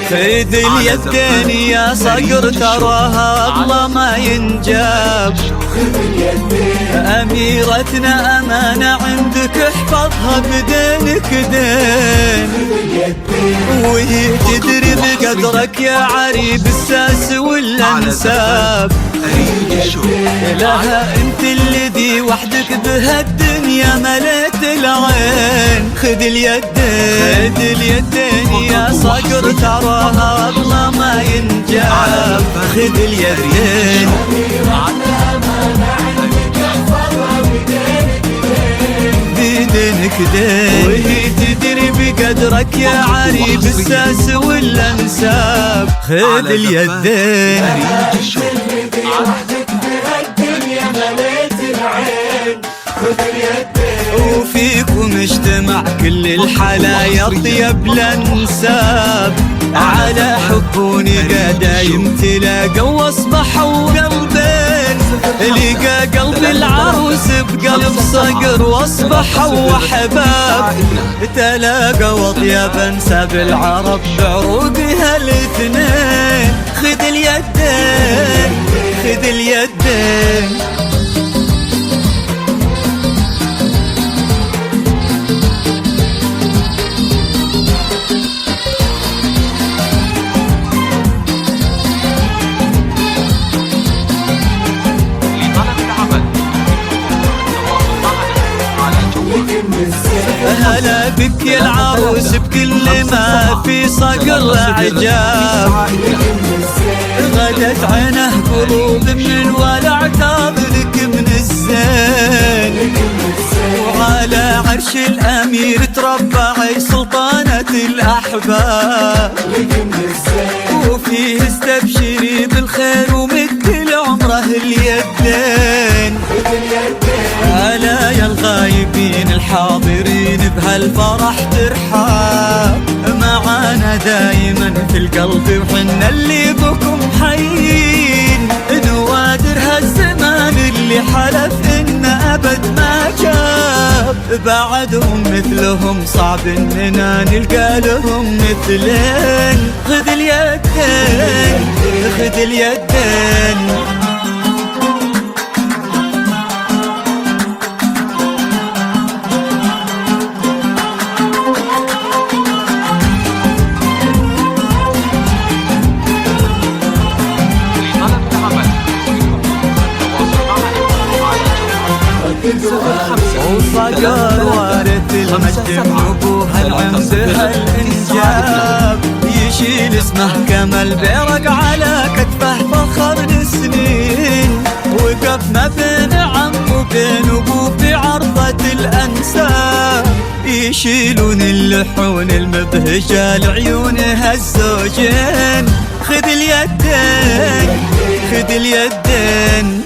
خذ اليدين يا صقر تراها اغلى ما ينجاب. أميرتنا أمانة عندك احفظها بدينك دين، وهي تدري بقدرك يا عريب الساس والأنساب. لها انت الذي وحدك بهالدنيا مليت العين. خذ اليدين يا صقر تراها اغلى ما ينجاب. خذ اليدين بدينك دين، وهي تدري بقدرك يا عريب الساس والانساب. خذ اليدين وفيكم اجتمع كل الحلايا طيب الانساب. على حبوني دايم تلاقوا واصبحوا قلبين. لقى قلب العروس بقلب صقر واصبحوا احباب. تلاقوا اطيب انساب العرب بعروقها الاثنين. خذ اليدين خذ اليدين هلا بك يا العروس بكل ما في صقر عجاب. غدت عينه قلوب من الولع تاب لك من الزين. وعلى عرش الأمير تربعي سلطانة الأحباب. وفيه استبشري بالخير ومد لعمره اليدين. هلا يا الغايبين الحاضرين بهالفرح ترحاب. معانا دايما في القلب وحنا اللي بكم حيين. نوادر هالزمان اللي حلف إن أبد ما جاب. بعدهم مثلهم صعب إننا نلقى لهم مثلين. خذ اليدين خذ اليدين وصقر وارث المجد من ابوها عندها الانجاب. يشيل اسمه كما البيرق على كتفه فخر لسنين. وقف ما بين عم وبين ابوه في عرضة الانساب. يشيلون اللحون المبهجة لعيونها الزوجين. خذ اليدين خذ اليدين